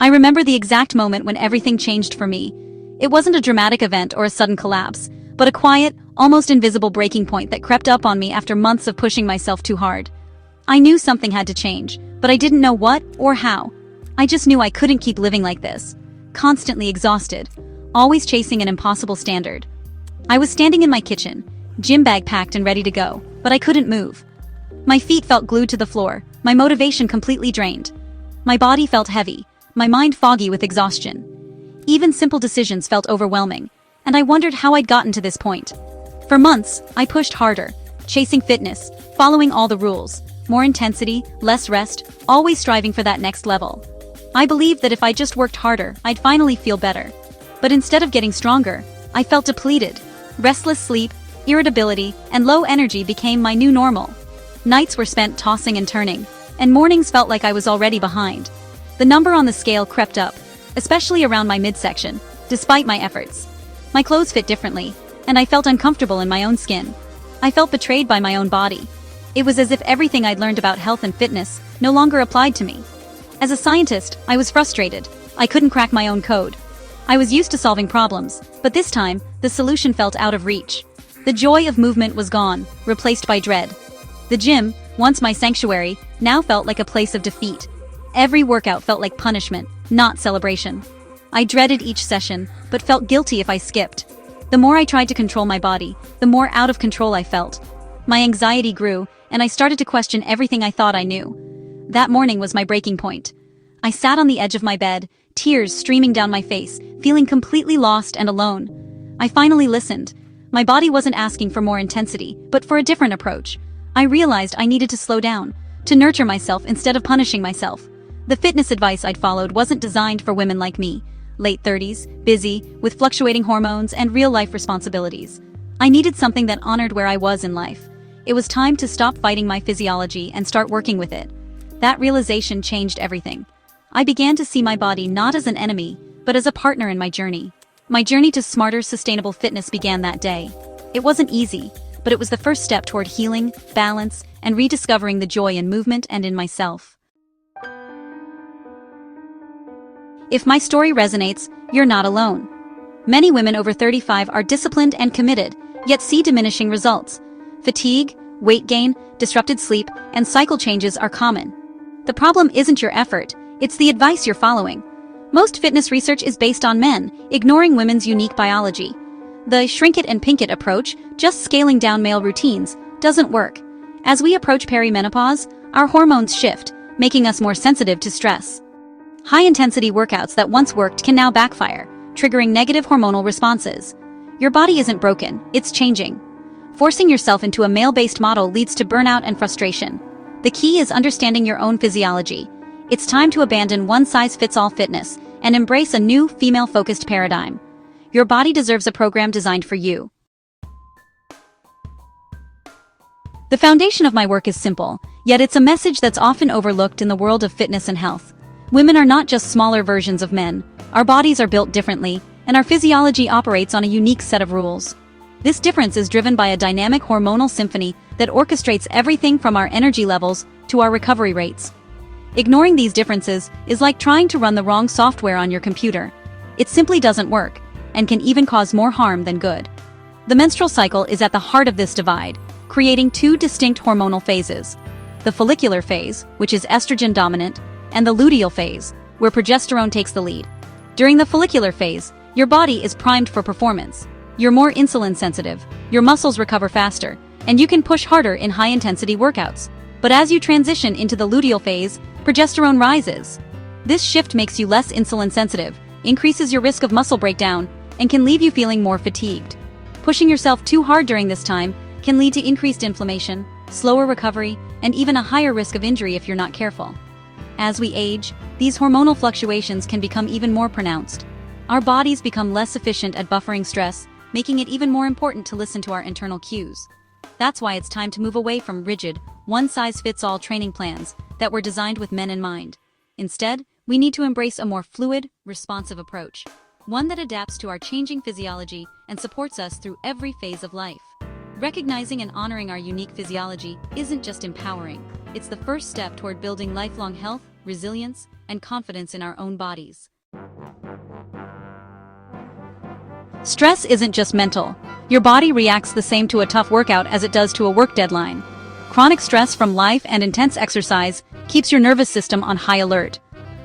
I remember the exact moment when everything changed for me. It wasn't a dramatic event or a sudden collapse, but a quiet, almost invisible breaking point that crept up on me after months of pushing myself too hard. I knew something had to change, but I didn't know what or how. I just knew I couldn't keep living like this, constantly exhausted, always chasing an impossible standard. I was standing in my kitchen, gym bag packed and ready to go, but I couldn't move. My feet felt glued to the floor, my motivation completely drained. My body felt heavy, my mind foggy with exhaustion. Even simple decisions felt overwhelming, and I wondered how I'd gotten to this point. For months, I pushed harder, chasing fitness, following all the rules, more intensity, less rest, always striving for that next level. I believed that if I just worked harder, I'd finally feel better. But instead of getting stronger, I felt depleted. Restless sleep, irritability, and low energy became my new normal. Nights were spent tossing and turning, and mornings felt like I was already behind. The number on the scale crept up, especially around my midsection, despite my efforts. My clothes fit differently, and I felt uncomfortable in my own skin. I felt betrayed by my own body. It was as if everything I'd learned about health and fitness no longer applied to me. As a scientist, I was frustrated. I couldn't crack my own code. I was used to solving problems, but this time, the solution felt out of reach. The joy of movement was gone, replaced by dread. The gym, once my sanctuary, now felt like a place of defeat. Every workout felt like punishment, not celebration. I dreaded each session, but felt guilty if I skipped. The more I tried to control my body, the more out of control I felt. My anxiety grew, and I started to question everything I thought I knew. That morning was my breaking point. I sat on the edge of my bed, tears streaming down my face, feeling completely lost and alone. I finally listened. My body wasn't asking for more intensity, but for a different approach. I realized I needed to slow down, to nurture myself instead of punishing myself. The fitness advice I'd followed wasn't designed for women like me, late 30s, busy, with fluctuating hormones and real-life responsibilities. I needed something that honored where I was in life. It was time to stop fighting my physiology and start working with it. That realization changed everything. I began to see my body not as an enemy, but as a partner in my journey. My journey to smarter, sustainable fitness began that day. It wasn't easy, but it was the first step toward healing, balance, and rediscovering the joy in movement and in myself. If my story resonates, you're not alone. Many women over 35 are disciplined and committed, yet see diminishing results. Fatigue, weight gain, disrupted sleep, and cycle changes are common. The problem isn't your effort, it's the advice you're following. Most fitness research is based on men, ignoring women's unique biology. The shrink it and pink it approach, just scaling down male routines, doesn't work. As we approach perimenopause, our hormones shift, making us more sensitive to stress. High-intensity workouts that once worked can now backfire, triggering negative hormonal responses. Your body isn't broken, it's changing. Forcing yourself into a male-based model leads to burnout and frustration. The key is understanding your own physiology. It's time to abandon one-size-fits-all fitness and embrace a new, female-focused paradigm. Your body deserves a program designed for you. The foundation of my work is simple, yet it's a message that's often overlooked in the world of fitness and health. Women are not just smaller versions of men. Our bodies are built differently, and our physiology operates on a unique set of rules. This difference is driven by a dynamic hormonal symphony that orchestrates everything from our energy levels to our recovery rates. Ignoring these differences is like trying to run the wrong software on your computer. It simply doesn't work, and can even cause more harm than good. The menstrual cycle is at the heart of this divide, creating two distinct hormonal phases. The follicular phase, which is estrogen dominant, and the luteal phase, where progesterone takes the lead. During the follicular phase, your body is primed for performance. You're more insulin sensitive, your muscles recover faster, and you can push harder in high-intensity workouts. But as you transition into the luteal phase, progesterone rises. This shift makes you less insulin sensitive, increases your risk of muscle breakdown, and can leave you feeling more fatigued. Pushing yourself too hard during this time can lead to increased inflammation, slower recovery, and even a higher risk of injury if you're not careful. As we age, these hormonal fluctuations can become even more pronounced. Our bodies become less efficient at buffering stress, making it even more important to listen to our internal cues. That's why it's time to move away from rigid, one-size-fits-all training plans that were designed with men in mind. Instead, we need to embrace a more fluid, responsive approach, one that adapts to our changing physiology and supports us through every phase of life. Recognizing and honoring our unique physiology isn't just empowering, it's the first step toward building lifelong health, resilience, and confidence in our own bodies. Stress isn't just mental. Your body reacts the same to a tough workout as it does to a work deadline. Chronic stress from life and intense exercise keeps your nervous system on high alert.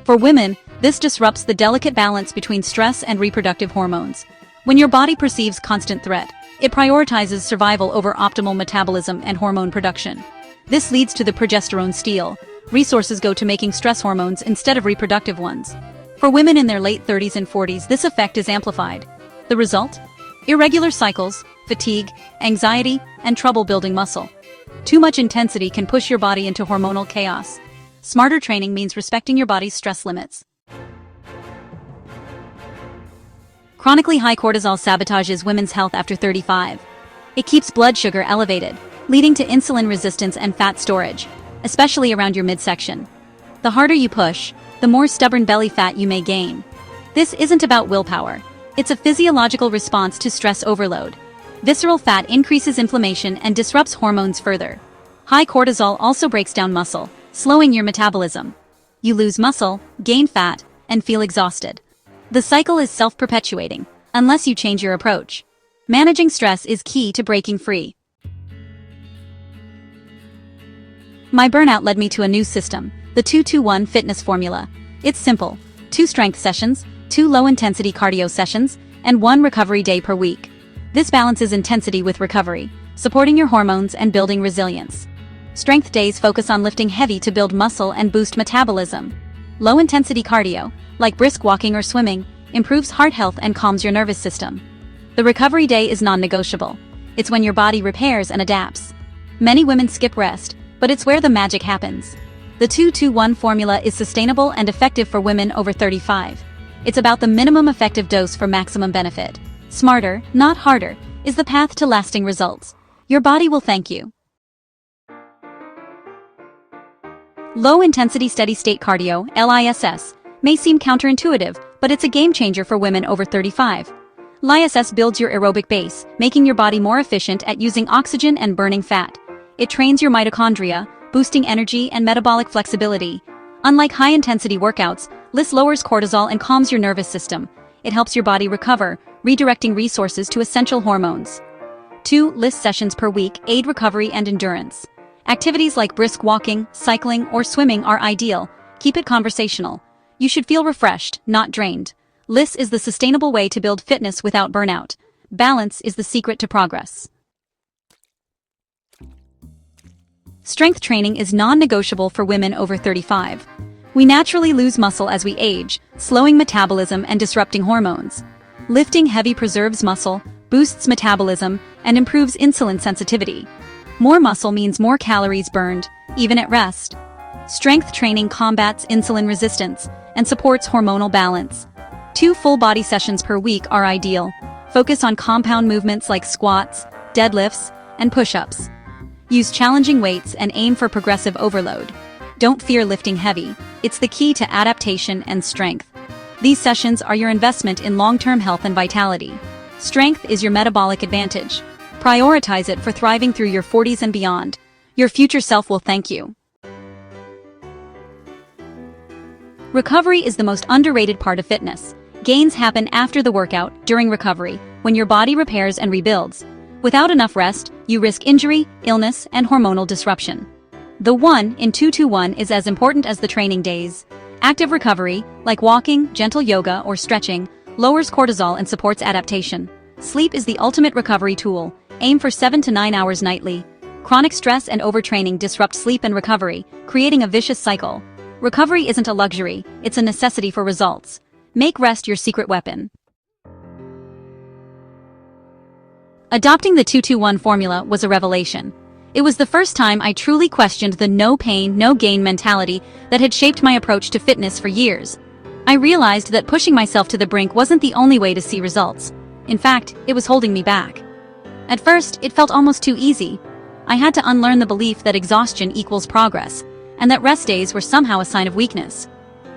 For women, this disrupts the delicate balance between stress and reproductive hormones. When your body perceives constant threat, it prioritizes survival over optimal metabolism and hormone production. This leads to the progesterone steal. Resources go to making stress hormones instead of reproductive ones. For women in their late 30s and 40s, this effect is amplified. The result? Irregular cycles, fatigue, anxiety, and trouble building muscle. Too much intensity can push your body into hormonal chaos. Smarter training means respecting your body's stress limits. Chronically high cortisol sabotages women's health after 35. It keeps blood sugar elevated, leading to insulin resistance and fat storage, especially around your midsection. The harder you push, the more stubborn belly fat you may gain. This isn't about willpower. It's a physiological response to stress overload. Visceral fat increases inflammation and disrupts hormones further. High cortisol also breaks down muscle, slowing your metabolism. You lose muscle, gain fat, and feel exhausted. The cycle is self-perpetuating, unless you change your approach. Managing stress is key to breaking free. My burnout led me to a new system, the 2-2-1 fitness formula. It's simple: 2 strength sessions, 2 low-intensity cardio sessions, and 1 recovery day per week. This balances intensity with recovery, supporting your hormones and building resilience. Strength days focus on lifting heavy to build muscle and boost metabolism. Low-intensity cardio, like brisk walking or swimming, improves heart health and calms your nervous system. The recovery day is non-negotiable. It's when your body repairs and adapts. Many women skip rest, but it's where the magic happens. The 2-2-1 formula is sustainable and effective for women over 35. It's about the minimum effective dose for maximum benefit. Smarter, not harder, is the path to lasting results. Your body will thank you. Low-intensity steady-state cardio, LISS, may seem counterintuitive, but it's a game-changer for women over 35. LISS builds your aerobic base, making your body more efficient at using oxygen and burning fat. It trains your mitochondria, boosting energy and metabolic flexibility. Unlike high-intensity workouts, LISS lowers cortisol and calms your nervous system. It helps your body recover, redirecting resources to essential hormones. 2 LISS sessions per week aid recovery and endurance. Activities like brisk walking, cycling, or swimming are ideal. Keep it conversational. You should feel refreshed, not drained. LISS is the sustainable way to build fitness without burnout. Balance is the secret to progress. Strength training is non-negotiable for women over 35. We naturally lose muscle as we age, slowing metabolism and disrupting hormones. Lifting heavy preserves muscle, boosts metabolism, and improves insulin sensitivity. More muscle means more calories burned, even at rest. Strength training combats insulin resistance and supports hormonal balance. 2 full-body sessions per week are ideal. Focus on compound movements like squats, deadlifts, and push-ups. Use challenging weights and aim for progressive overload. Don't fear lifting heavy. It's the key to adaptation and strength. These sessions are your investment in long-term health and vitality. Strength is your metabolic advantage. Prioritize it for thriving through your 40s and beyond. Your future self will thank you. Recovery is the most underrated part of fitness. Gains happen after the workout, during recovery, when your body repairs and rebuilds. Without enough rest, you risk injury, illness, and hormonal disruption. The 1 in 2-2-1 is as important as the training days. Active recovery, like walking, gentle yoga, or stretching, lowers cortisol and supports adaptation. Sleep is the ultimate recovery tool. Aim for 7 to 9 hours nightly. Chronic stress and overtraining disrupt sleep and recovery, creating a vicious cycle. Recovery isn't a luxury, it's a necessity for results. Make rest your secret weapon. Adopting the 2-2-1 formula was a revelation. It was the first time I truly questioned the no pain, no gain mentality that had shaped my approach to fitness for years. I realized that pushing myself to the brink wasn't the only way to see results. In fact, it was holding me back. At first, it felt almost too easy. I had to unlearn the belief that exhaustion equals progress, and that rest days were somehow a sign of weakness.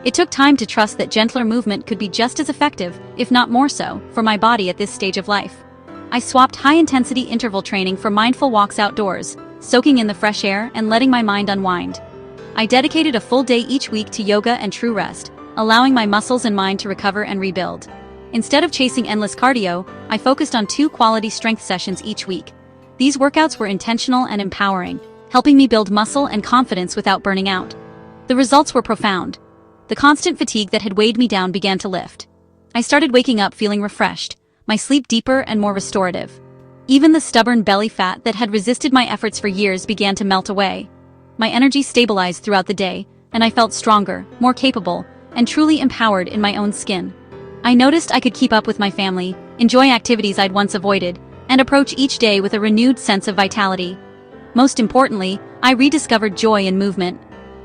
It took time to trust that gentler movement could be just as effective, if not more so, for my body at this stage of life. I swapped high-intensity interval training for mindful walks outdoors, soaking in the fresh air and letting my mind unwind. I dedicated a full day each week to yoga and true rest, allowing my muscles and mind to recover and rebuild. Instead of chasing endless cardio, I focused on 2 quality strength sessions each week. These workouts were intentional and empowering, helping me build muscle and confidence without burning out. The results were profound. The constant fatigue that had weighed me down began to lift. I started waking up feeling refreshed, my sleep deeper and more restorative. Even the stubborn belly fat that had resisted my efforts for years began to melt away. My energy stabilized throughout the day, and I felt stronger, more capable, and truly empowered in my own skin. I noticed I could keep up with my family, enjoy activities I'd once avoided, and approach each day with a renewed sense of vitality. Most importantly, I rediscovered joy in movement.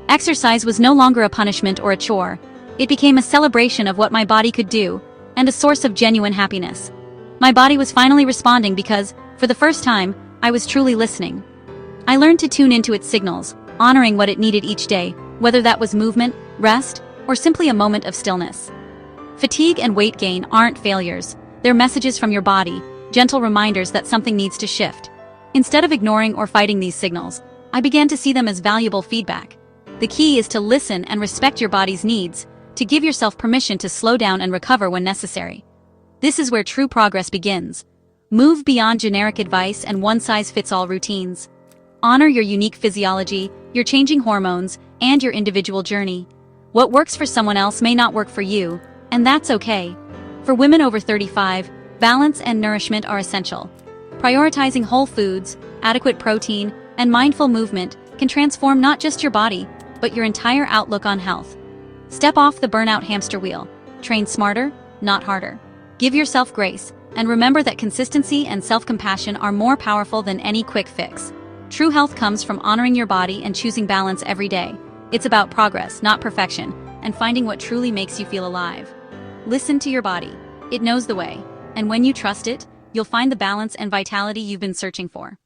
Exercise was no longer a punishment or a chore. It became a celebration of what my body could do, and a source of genuine happiness. My body was finally responding because, for the first time, I was truly listening. I learned to tune into its signals, honoring what it needed each day, whether that was movement, rest, or simply a moment of stillness. Fatigue and weight gain aren't failures. They're messages from your body, gentle reminders that something needs to shift. Instead of ignoring or fighting these signals, I began to see them as valuable feedback. The key is to listen and respect your body's needs, to give yourself permission to slow down and recover when necessary. This is where true progress begins. Move beyond generic advice and one-size-fits-all routines. Honor your unique physiology, your changing hormones, and your individual journey. What works for someone else may not work for you, and that's okay. For women over 35, balance and nourishment are essential. Prioritizing whole foods, adequate protein, and mindful movement can transform not just your body, but your entire outlook on health. Step off the burnout hamster wheel. Train smarter, not harder. Give yourself grace, and remember that consistency and self-compassion are more powerful than any quick fix. True health comes from honoring your body and choosing balance every day. It's about progress, not perfection, and finding what truly makes you feel alive. Listen to your body. It knows the way, and when you trust it, you'll find the balance and vitality you've been searching for.